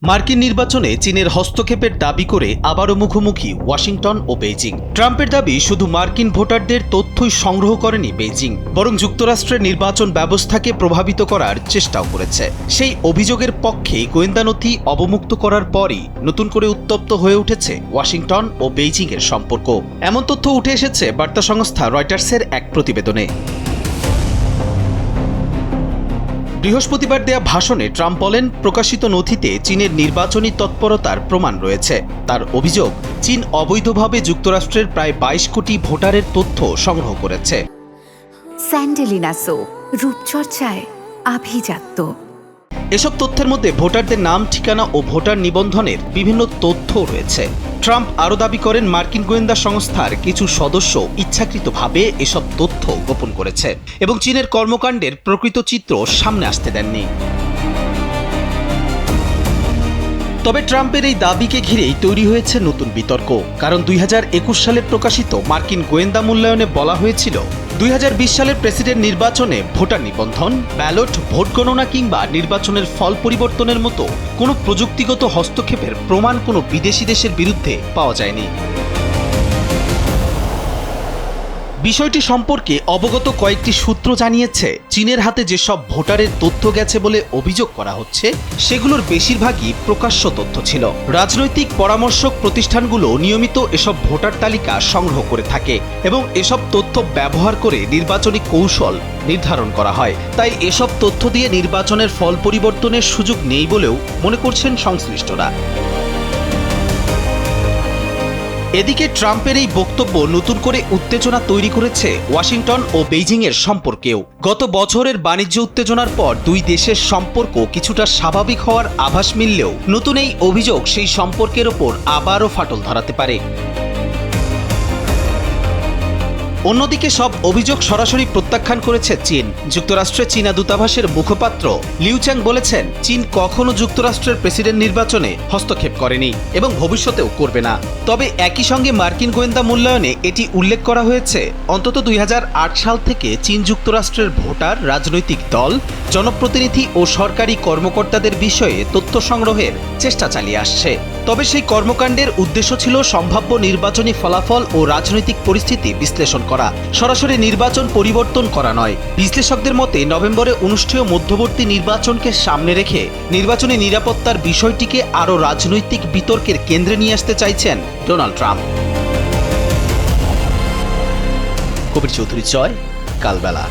মার্কিন নির্বাচনে চীনের হস্তক্ষেপের দাবি করে আবারও মুখোমুখি ওয়াশিংটন ও বেইজিং। ট্রাম্পের দাবি শুধু মার্কিন ভোটারদের তথ্যই সংগ্রহ করেনি বেইজিং, বরং যুক্তরাষ্ট্রের নির্বাচন ব্যবস্থাকে প্রভাবিত করার চেষ্টাও করেছে। সেই অভিযোগের পক্ষে গোয়েন্দা নথি অবমুক্ত করার পরই নতুন করে উত্তপ্ত হয়ে উঠেছে ওয়াশিংটন ও বেইজিং এর সম্পর্ক। এমন তথ্য উঠে এসেছে বার্তা সংস্থা রয়টার্সের এক প্রতিবেদনে। বৃহস্পতিবার দেয়া ভাষণে ট্রাম্প বলেন, প্রকাশিত নথিতে চীনের নির্বাচনী তৎপরতার প্রমাণ রয়েছে। তার অভিযোগ, চীন অবৈধভাবে যুক্তরাষ্ট্রের প্রায় 22 কোটি ভোটারের তথ্য সংগ্রহ করেছে। স্যান্ডেলিনা সো, রূপচর্চায় আভিজাত্য। এসব তথ্যের মধ্যে ভোটারদের নাম, ঠিকানা ও ভোটার নিবন্ধনের বিভিন্ন তথ্য রয়েছে। ট্রাম্প আরও দাবি করেন, মার্কিন গোয়েন্দা সংস্থার কিছু সদস্য ইচ্ছাকৃতভাবে এসব তথ্য গোপন করেছে এবং চীনের কর্মকাণ্ডের প্রকৃত চিত্র সামনে আসতে দেননি। তবে ট্রাম্পের এই দাবিকে ঘিরেই তৈরি হয়েছে নতুন বিতর্ক। কারণ 2021 সালে প্রকাশিত মার্কিন গোয়েন্দা মূল্যায়নে বলা হয়েছিল, 2020 সালের প্রেসিডেন্ট নির্বাচনে ভোটার নিবন্ধন, ব্যালট, ভোট গণনা কিংবা নির্বাচনের ফল পরিবর্তনের মতো কোনো প্রযুক্তিগত হস্তক্ষেপের প্রমাণ কোনো বিদেশি দেশের বিরুদ্ধে পাওয়া যায়নি। বিষয়টি সম্পর্কে অবগত কয়েকটি সূত্র জানিয়েছে, চীনের হাতে যেসব ভোটারের তথ্য গেছে বলে অভিযোগ করা হচ্ছে, সেগুলোর বেশিরভাগই প্রকাশ্য তথ্য ছিল। রাজনৈতিক পরামর্শক প্রতিষ্ঠানগুলো নিয়মিত এসব ভোটার তালিকা সংগ্রহ করে থাকে এবং এসব তথ্য ব্যবহার করে নির্বাচনী কৌশল নির্ধারণ করা হয়। তাই এসব তথ্য দিয়ে নির্বাচনের ফল পরিবর্তনের সুযোগ নেই বলেও মনে করছেন সংশ্লিষ্টরা। এদিকে ট্রাম্পের এই বক্তব্য নতুন করে উত্তেজনা তৈরি করেছে ওয়াশিংটন ও বেইজিংয়ের সম্পর্কেও। গত বছরের বাণিজ্য উত্তেজনার পর দুই দেশের সম্পর্ক কিছুটা স্বাভাবিক হওয়ার আভাস মিললেও নতুন এই অভিযোগ সেই সম্পর্কের ওপর আবারও ফাটল ধরাতে পারে। অন্যদিকে সব অভিযোগ সরাসরি প্রত্যাখ্যান করেছে চীন। যুক্তরাষ্ট্রে চীনা দূতাবাসের মুখপাত্র লিউ চ্যাং বলেছেন, চীন কখনো যুক্তরাষ্ট্রের প্রেসিডেন্ট নির্বাচনে হস্তক্ষেপ করেনি এবং ভবিষ্যতেও করবে না। তবে একই সঙ্গে মার্কিন গোয়েন্দা মূল্যায়নে এটি উল্লেখ করা হয়েছে, অন্তত 2008 সাল থেকে চীন যুক্তরাষ্ট্রের ভোটার, রাজনৈতিক দল, জনপ্রতিনিধি ও সরকারি কর্মকর্তাদের বিষয়ে তথ্য সংগ্রহের চেষ্টা চালিয়ে আসছে। তবে সেই কর্মকাণ্ডের উদ্দেশ্য ছিল সম্ভাব্য নির্বাচনী ফলাফল ও রাজনৈতিক পরিস্থিতি বিশ্লেষণ করা, সরাসরি নির্বাচন পরিবর্তন করা নয়। বিশ্লেষকদের মতে, নভেম্বরে অনুষ্ঠেয় মধ্যবর্তী নির্বাচনকে সামনে রেখে নির্বাচনী নিরাপত্তার বিষয়টিকে আরও রাজনৈতিক বিতর্কের কেন্দ্রে নিয়ে আসতে চাইছেন ডোনাল্ড ট্রাম্প। কবির চৌধুরী, জয়, কালবেলা।